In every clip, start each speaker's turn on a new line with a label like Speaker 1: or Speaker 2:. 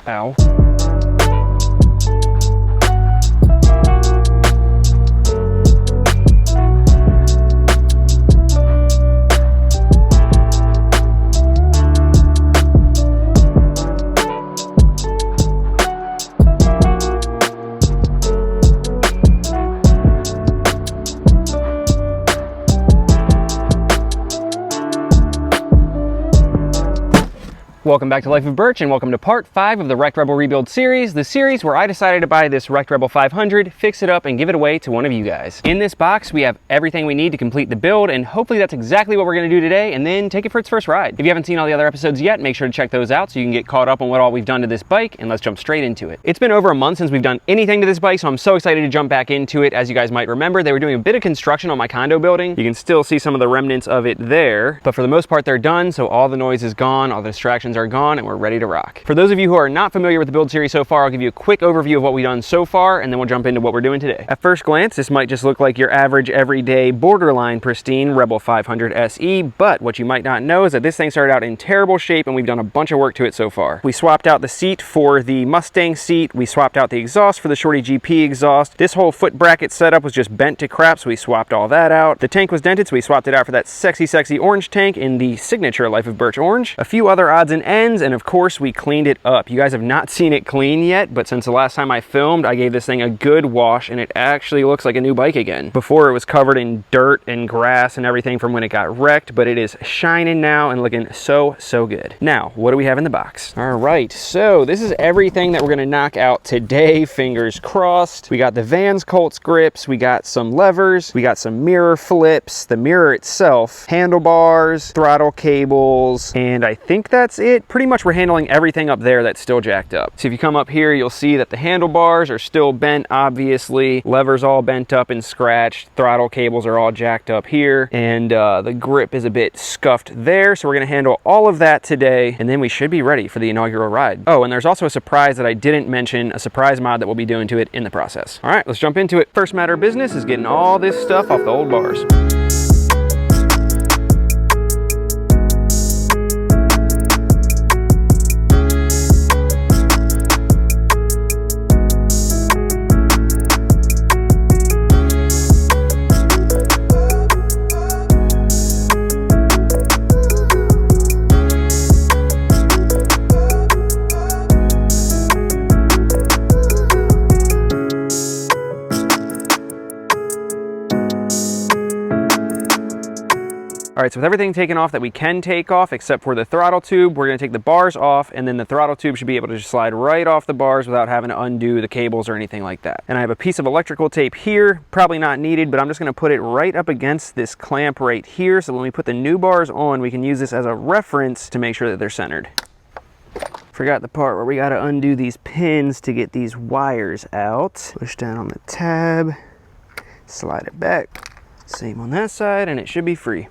Speaker 1: Ow. Welcome back to Life of Birch and welcome to part 5 of the Wrecked Rebel Rebuild series, the series where I decided to buy this Wrecked Rebel 500, fix it up, and give it away to one of you guys. In this box, we have everything we need to complete the build, and hopefully that's exactly what we're going to do today, and then take it for its first ride. If you haven't seen all the other episodes yet, make sure to check those out so you can get caught up on what all we've done to this bike, and let's jump straight into it. It's been over a month since we've done anything to this bike, so I'm so excited to jump back into it. As you guys might remember, they were doing a bit of construction on my condo building. You can still see some of the remnants of it there, but for the most part, they're done, so all the noise is gone, all the distractions are gone, and we're ready to rock. For those of you who are not familiar with the build series so far, I'll give you a quick overview of what we've done so far, and then we'll jump into what we're doing today. At first glance, this might just look like your average, everyday, borderline pristine Rebel 500 SE, but what you might not know is that this thing started out in terrible shape, and we've done a bunch of work to it so far. We swapped out the seat for the Mustang seat, we swapped out the exhaust for the Shorty GP exhaust. This whole foot bracket setup was just bent to crap, so we swapped all that out. The tank was dented, so we swapped it out for that sexy orange tank in the signature Life of Birch orange. A few other odds and ends, and of course, we cleaned it up. You guys have not seen it clean yet, but since the last time I filmed, I gave this thing a good wash, and it actually looks like a new bike again. Before, it was covered in dirt and grass and everything from when it got wrecked, but it is shining now and looking so good. Now, what do we have in the box? All right, so this is everything that we're gonna knock out today, fingers crossed. We got the Vans Colts grips, we got some levers, we got some mirror flips, the mirror itself, handlebars, throttle cables, and I think that's it. Pretty much we're handling everything up there that's still jacked up. So if you come up here, you'll see that the handlebars are still bent, obviously. Levers all bent up and scratched. Throttle cables are all jacked up here. And the grip is a bit scuffed there. So we're gonna handle all of that today, and then we should be ready for the inaugural ride. Oh, and there's also a surprise that I didn't mention, a surprise mod that we'll be doing to it in the process. All right, let's jump into it. First matter of business is getting all this stuff off the old bars. All right, so with everything taken off that we can take off, except for the throttle tube, we're gonna take the bars off, and then the throttle tube should be able to just slide right off the bars without having to undo the cables or anything like that. And I have a piece of electrical tape here, probably not needed, but I'm just gonna put it right up against this clamp right here, so when we put the new bars on, we can use this as a reference to make sure that they're centered. Forgot the part where we gotta undo these pins to get these wires out. Push down on the tab, slide it back. Same on that side, and it should be free.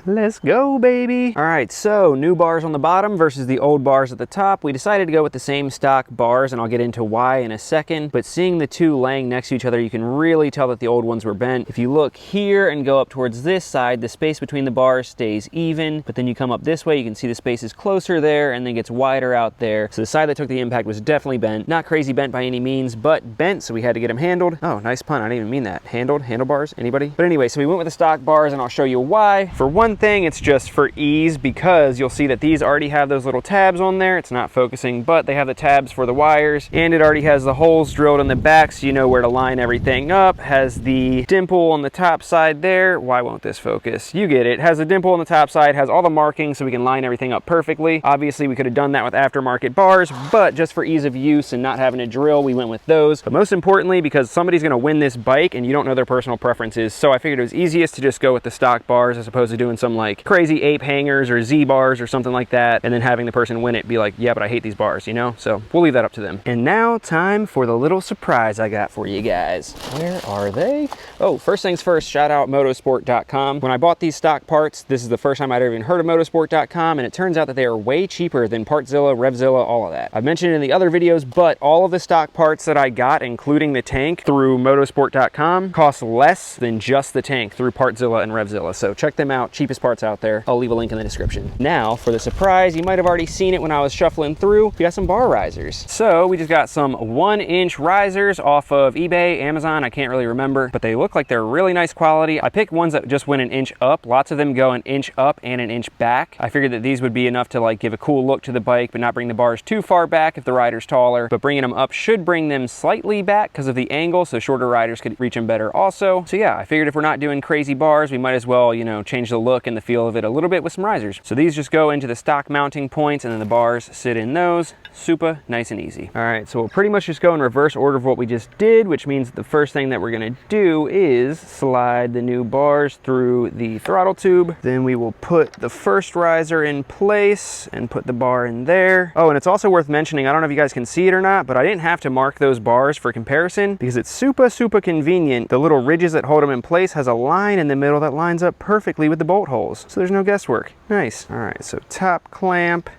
Speaker 1: Let's go, baby. All right, so new bars on the bottom versus the old bars at the top. We decided to go with the same stock bars, and I'll get into why in a second, but seeing the two laying next to each other, you can really tell that the old ones were bent. If you look here and go up towards this side, the space between the bars stays even, but then you come up this way, you can see the space is closer there and then gets wider out there. So the side that took the impact was definitely bent. Not crazy bent by any means, but bent, so we had to get them handled. Oh, nice pun, I didn't even mean that. Handled, handlebars, anybody? But anyway, so we went with the stock bars, and I'll show you why. For one thing, it's just for ease, because you'll see that these already have those little tabs on there. It's not focusing, but they have the tabs for the wires, and it already has the holes drilled in the back, so you know where to line everything up. Has the dimple on the top side there. Why won't this focus? You get it. Has a dimple on the top side, has all the markings, so we can line everything up perfectly. Obviously, we could have done that with aftermarket bars, but just for ease of use and not having to drill, we went with those. But most importantly, because somebody's gonna win this bike, and you don't know their personal preferences, so I figured it was easiest to just go with the stock bars as opposed to doing some like crazy ape hangers or Z bars or something like that, and then having the person win it be like, yeah, but I hate these bars, you know? So we'll leave that up to them. And now time for the little surprise I got for you guys. Where are they? Oh, first things first, shout out motorsport.com. When I bought these stock parts, this is the first time I'd ever even heard of motorsport.com, and it turns out that they are way cheaper than Partzilla, Revzilla, all of that. I've mentioned it in the other videos, but all of the stock parts that I got, including the tank through motorsport.com, cost less than just the tank through Partzilla and Revzilla. So check them out, cheapest cheapest parts out there. I'll leave a link in the description. Now for the surprise, you might have already seen it when I was shuffling through. We got some bar risers. So we just got some 1-inch risers off of eBay, Amazon, I can't really remember, but they look like they're really nice quality. I picked ones that just went an inch up. Lots of them go an inch up and an inch back. I figured that these would be enough to like give a cool look to the bike, but not bring the bars too far back if the rider's taller. But bringing them up should bring them slightly back because of the angle, so shorter riders could reach them better also. So yeah, I figured if we're not doing crazy bars, we might as well, you know, change the look and the feel of it a little bit with some risers. So these just go into the stock mounting points and then the bars sit in those. Super nice and easy. All right, so we'll pretty much just go in reverse order of what we just did, which means the first thing that we're gonna do is slide the new bars through the throttle tube. Then we will put the first riser in place and put the bar in there. Oh, and it's also worth mentioning, I don't know if you guys can see it or not, but I didn't have to mark those bars for comparison because it's super convenient. The little ridges that hold them in place has a line in the middle that lines up perfectly with the bolt holes. So there's no guesswork. Nice. All right, so top clamp,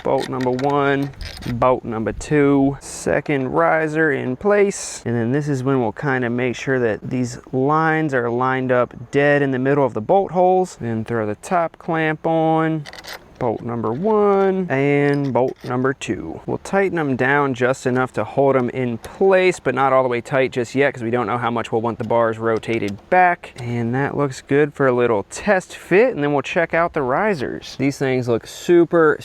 Speaker 1: bolt number 1, bolt number 2, second riser in place. And then this is when we'll kind of make sure that these lines are lined up dead in the middle of the bolt holes. Then throw the top clamp on, bolt number 1 and bolt number 2. We'll tighten them down just enough to hold them in place, but not all the way tight just yet because we don't know how much we'll want the bars rotated back. And that looks good for a little test fit, and then we'll check out the risers. These things look super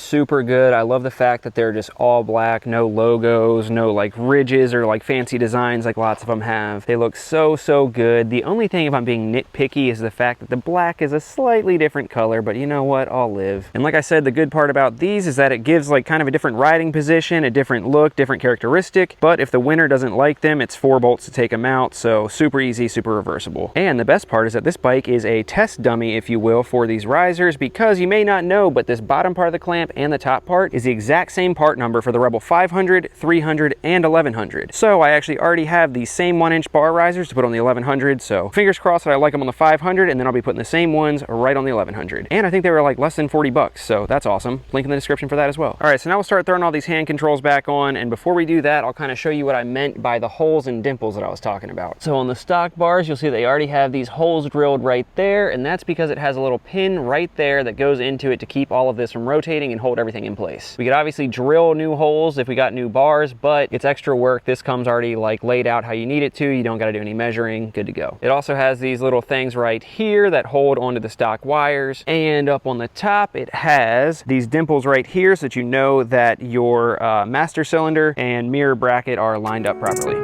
Speaker 1: good. I love the fact that they're just all black, no logos, no like ridges or like fancy designs like lots of them have. They look so good. The only thing, if I'm being nitpicky, is the fact that the black is a slightly different color, but you know what, I'll live. And like I said, the good part about these is that it gives like kind of a different riding position, a different look, different characteristic. But if the winner doesn't like them, it's 4 bolts to take them out. So super easy, super reversible. And the best part is that this bike is a test dummy, if you will, for these risers, because you may not know, but this bottom part of the clamp and the top part is the exact same part number for the Rebel 500, 300, and 1100. So I actually already have the same 1-inch bar risers to put on the 1100. So fingers crossed that I like them on the 500, and then I'll be putting the same ones right on the 1100. And I think they were like less than 40 bucks. So that's awesome. Link in the description for that as well. All right, so now we'll start throwing all these hand controls back on. And before we do that, I'll kind of show you what I meant by the holes and dimples that I was talking about. So on the stock bars, you'll see they already have these holes drilled right there. And that's because it has a little pin right there that goes into it to keep all of this from rotating and hold everything in place. We could obviously drill new holes if we got new bars, but it's extra work. This comes already like laid out how you need it to. You don't got to do any measuring. Good to go. It also has these little things right here that hold onto the stock wires. And up on the top, it has these dimples right here so that you know that your master cylinder and mirror bracket are lined up properly.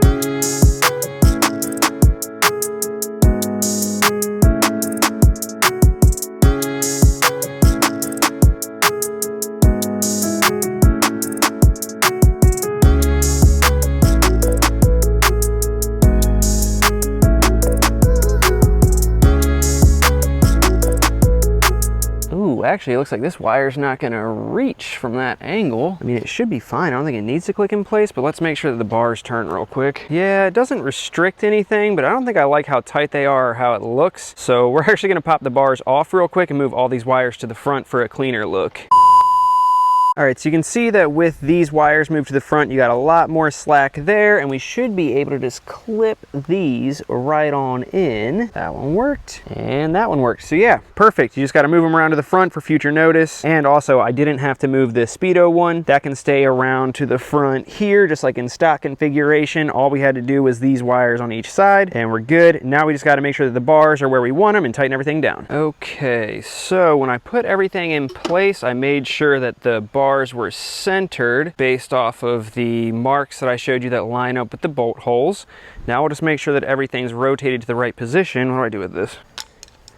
Speaker 1: Actually, it looks like this wire's not gonna reach from that angle. I mean, it should be fine. I don't think it needs to click in place, but let's make sure that the bars turn real quick. Yeah, it doesn't restrict anything, but I don't think I like how tight they are or how it looks. So we're actually gonna pop the bars off real quick and move all these wires to the front for a cleaner look. All right, so you can see that with these wires moved to the front, you got a lot more slack there, and we should be able to just clip these right on in. That one worked, and that one worked. So yeah, perfect. You just got to move them around to the front for future notice. And also, I didn't have to move the Speedo one. That can stay around to the front here, just like in stock configuration. All we had to do was these wires on each side, and we're good. Now we just got to make sure that the bars are where we want them and tighten everything down. Okay, so when I put everything in place, I made sure that the bars were centered based off of the marks that I showed you that line up with the bolt holes. Now we'll just make sure that everything's rotated to the right position. What do I do with this?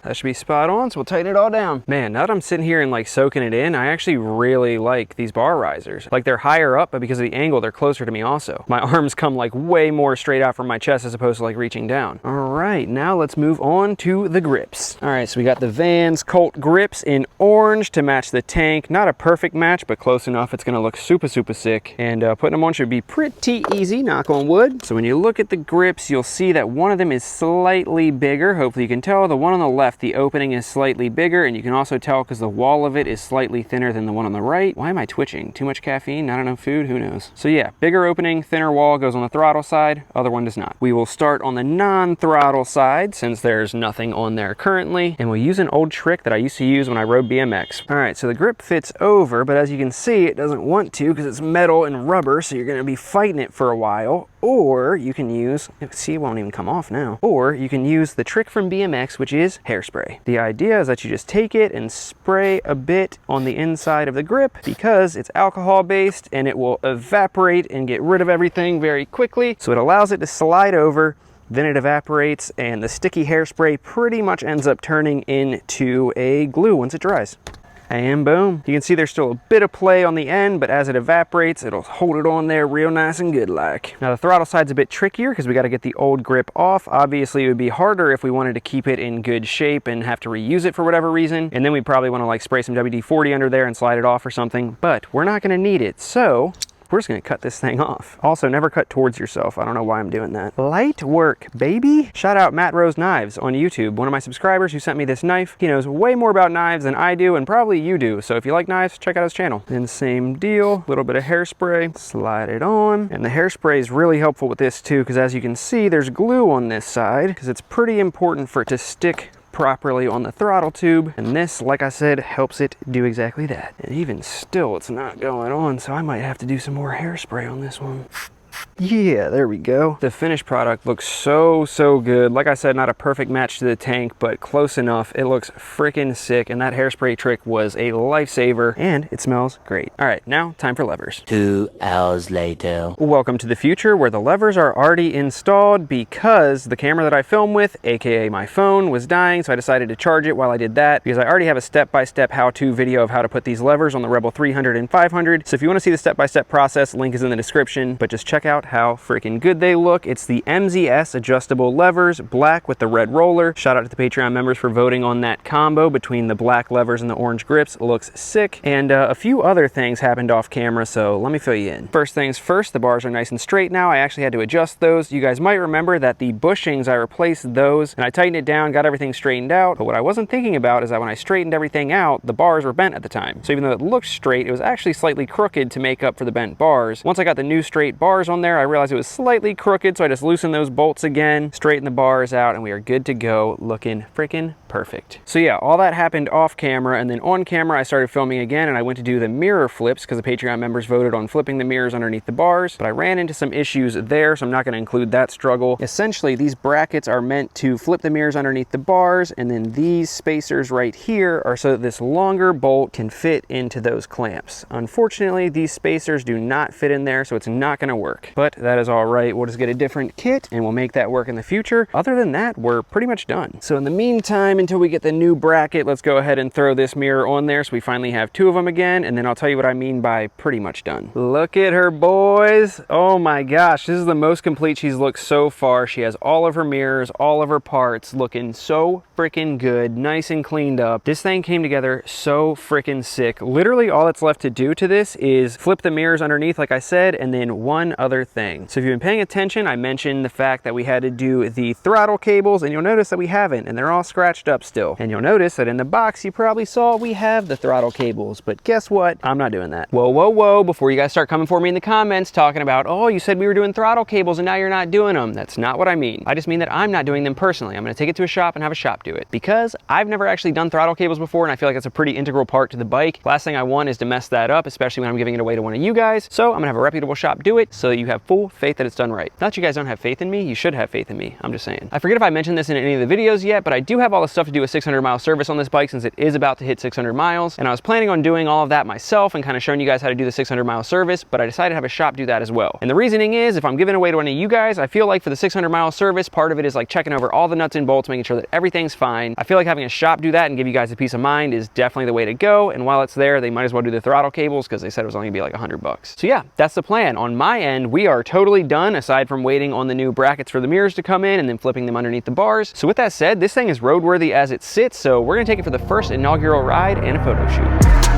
Speaker 1: That should be spot on, so we'll tighten it all down. Man, now that I'm sitting here and like soaking it in, I actually really like these bar risers. Like they're higher up, but because of the angle, they're closer to me also. My arms come like way more straight out from my chest as opposed to like reaching down. All right, now let's move on to the grips. All right, so we got the Vans Colt grips in orange to match the tank. Not a perfect match, but close enough. It's gonna look super sick. And putting them on should be pretty easy, knock on wood. So when you look at the grips, you'll see that one of them is slightly bigger. Hopefully you can tell. The one on the left left, the opening is slightly bigger, and you can also tell because the wall of it is slightly thinner than the one on the right. Why am I twitching? Too much caffeine? Not enough food? Who knows? So yeah, bigger opening, thinner wall goes on the throttle side, other one does not. We will start on the non-throttle side since there's nothing on there currently, and we'll use an old trick that I used to use when I rode BMX. All right, so the grip fits over, but as you can see, it doesn't want to because it's metal and rubber, so you're gonna be fighting it for a while. Or you can use, see, it won't even come off now. Or you can use the trick from BMX, which is hairspray. The idea is that you just take it and spray a bit on the inside of the grip because it's alcohol based and it will evaporate and get rid of everything very quickly. So it allows it to slide over, then it evaporates, and the sticky hairspray pretty much ends up turning into a glue once it dries. And boom. You can see there's still a bit of play on the end, but as it evaporates, it'll hold it on there real nice and good like. Now the throttle side's a bit trickier because we got to get the old grip off. Obviously it would be harder if we wanted to keep it in good shape and have to reuse it for whatever reason. And then we probably want to like spray some WD-40 under there and slide it off or something, but we're not going to need it. So we're just gonna cut this thing off. Also, never cut towards yourself. I don't know why I'm doing that. Light work, baby. Shout out Matt Rose Knives on YouTube, one of my subscribers who sent me this knife. He knows way more about knives than I do, and probably you do. So if you like knives, check out his channel. Then same deal, a little bit of hairspray, slide it on. And the hairspray is really helpful with this too, because as you can see, there's glue on this side, because it's pretty important for it to stick properly on the throttle tube, and this, like I said, helps it do exactly that. And even still, it's not going on, so I might have to do some more hairspray on this one. Yeah, there we go. The finished product looks so good. Like I said, not a perfect match to the tank, but close enough. It looks freaking sick, and that hairspray trick was a lifesaver, and it smells great. All right, now time for levers.
Speaker 2: 2 hours later.
Speaker 1: Welcome to the future where the levers are already installed because the camera that I film with, aka my phone, was dying, so I decided to charge it while I did that because I already have a step-by-step how-to video of how to put these levers on the Rebel 300 and 500. So if you want to see the step-by-step process, link is in the description, but just check out how freaking good they look. It's the MZS adjustable levers, black with the red roller. Shout out to the Patreon members for voting on that combo between the black levers and the orange grips. It looks sick. And a few other things happened off camera, so let me fill you in. First things first, the bars are nice and straight now. I actually had to adjust those. You guys might remember that the bushings, I replaced those and I tightened it down, got everything straightened out. But what I wasn't thinking about is that when I straightened everything out, the bars were bent at the time. So even though it looked straight, it was actually slightly crooked to make up for the bent bars. Once I got the new straight bars on there, I realized it was slightly crooked, so I just loosened those bolts again, straightened the bars out, and we are good to go, looking freaking perfect. So yeah, all that happened off camera, and then on camera I started filming again, and I went to do the mirror flips because the Patreon members voted on flipping the mirrors underneath the bars, but I ran into some issues there, so I'm not going to include that struggle. Essentially, these brackets are meant to flip the mirrors underneath the bars, and then these spacers right here are so that this longer bolt can fit into those clamps. Unfortunately, these spacers do not fit in there, so it's not going to work, but that is all right. We'll just get a different kit and we'll make that work in the future. Other than that, we're pretty much done. So in the meantime, until we get the new bracket, let's go ahead and throw this mirror on there so we finally have 2 of them again, and then I'll tell you what I mean by pretty much done. Look at her, boys. Oh my gosh, this is the most complete she's looked so far. She has all of her mirrors, all of her parts, looking so freaking good, nice and cleaned up. This thing came together so freaking sick. Literally all that's left to do to this is flip the mirrors underneath, like I said, and then one other thing. So if you've been paying attention, I mentioned the fact that we had to do the throttle cables, and you'll notice that we haven't, and they're all scratched up still. And you'll notice that in the box you probably saw we have the throttle cables, but guess what? I'm not doing that. Whoa, before you guys start coming for me in the comments talking about, oh, you said we were doing throttle cables and now you're not doing them. That's not what I mean. I just mean that I'm not doing them personally. I'm gonna take it to a shop and have a shop do it, because I've never actually done throttle cables before, and I feel like it's a pretty integral part to the bike. Last thing I want is to mess that up, especially when I'm giving it away to one of you guys. So I'm gonna have a reputable shop do it so that you have full faith that it's done right. Not that you guys don't have faith in me, you should have faith in me. I'm just saying. I forget if I mentioned this in any of the videos yet, but I do have all the stuff to do a 600-mile service on this bike since it is about to hit 600 miles. And I was planning on doing all of that myself and kind of showing you guys how to do the 600-mile service, but I decided to have a shop do that as well. And the reasoning is, if I'm giving away to one of you guys, I feel like for the 600-mile service, part of it is like checking over all the nuts and bolts, making sure that everything's fine. I feel like having a shop do that and give you guys a peace of mind is definitely the way to go. And while it's there, they might as well do the throttle cables because they said it was only gonna be like $100. So yeah, that's the plan. On my end, we are totally done, aside from waiting on the new brackets for the mirrors to come in and then flipping them underneath the bars. So with that said, this thing is roadworthy as it sits, so we're gonna take it for the first inaugural ride and a photo shoot.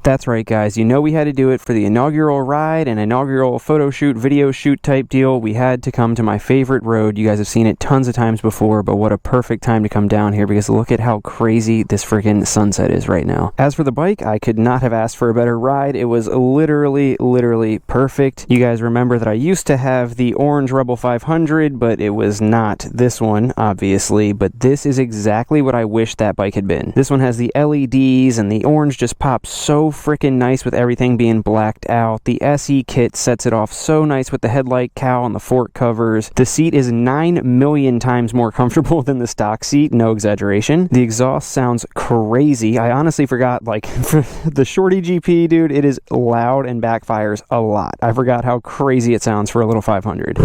Speaker 1: That's right, guys. You know we had to do it for the inaugural ride and inaugural photo shoot, video shoot type deal. We had to come to my favorite road. You guys have seen it tons of times before, but what a perfect time to come down here because look at how crazy this freaking sunset is right now. As for the bike, I could not have asked for a better ride. It was literally perfect. You guys remember that I used to have the orange Rebel 500, but it was not this one, obviously, but this is exactly what I wish that bike had been. This one has the LEDs and the orange just pops so freaking nice with everything being blacked out. The SE kit sets it off so nice with the headlight cowl and the fork covers. The seat is 9 million times more comfortable than the stock seat, no exaggeration. The exhaust sounds crazy. I honestly forgot, like, for the Shorty GP, dude, it is loud and backfires a lot. I forgot how crazy it sounds for a little 500.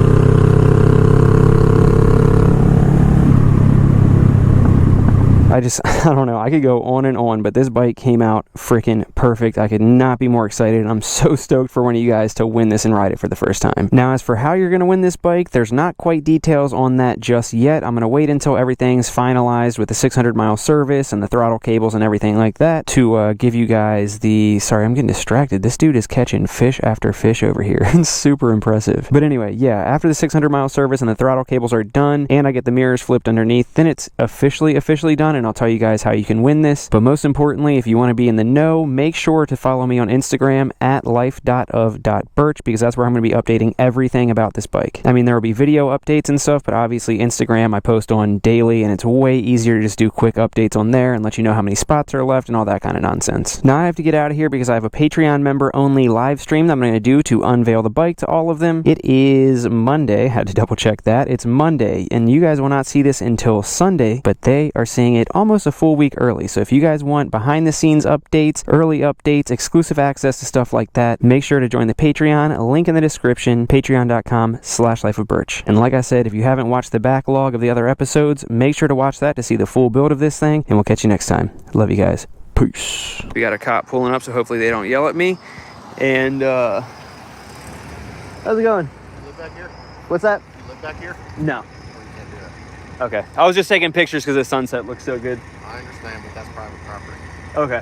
Speaker 1: I don't know. I could go on and on, but this bike came out freaking perfect. I could not be more excited. I'm so stoked for one of you guys to win this and ride it for the first time. Now, as for how you're going to win this bike, there's not quite details on that just yet. I'm going to wait until everything's finalized with the 600-mile service and the throttle cables and everything like that to give you guys the... Sorry, I'm getting distracted. This dude is catching fish after fish over here. It's super impressive. But anyway, yeah, after the 600-mile service and the throttle cables are done and I get the mirrors flipped underneath, then it's officially done, and I'll tell you guys how you can win this. But most importantly, if you want to be in the know, make sure to follow me on Instagram at life.of.birch because that's where I'm going to be updating everything about this bike. I mean, there will be video updates and stuff, but obviously Instagram I post on daily, and it's way easier to just do quick updates on there and let you know how many spots are left and all that kind of nonsense. Now I have to get out of here because I have a Patreon member only live stream that I'm going to do to unveil the bike to all of them. It is Monday. Had to double check that. It's Monday, and you guys will not see this until Sunday, but they are seeing it almost a full week early. So if you guys want behind the scenes updates, early updates, exclusive access to stuff like that, make sure to join the Patreon. A link in the description, patreon.com/lifeofbirch. And like I said, if you haven't watched the backlog of the other episodes, make sure to watch that to see the full build of this thing, and we'll catch you next time. Love you guys. Peace. We got a cop pulling up, so hopefully they don't yell at me. And how's it going?
Speaker 3: You live back here?
Speaker 1: What's that?
Speaker 3: You live back here?
Speaker 1: No.
Speaker 3: Or you can't do that?
Speaker 1: Okay. I was just taking pictures because the sunset looks so good.
Speaker 3: I understand, but that's private property.
Speaker 1: Okay.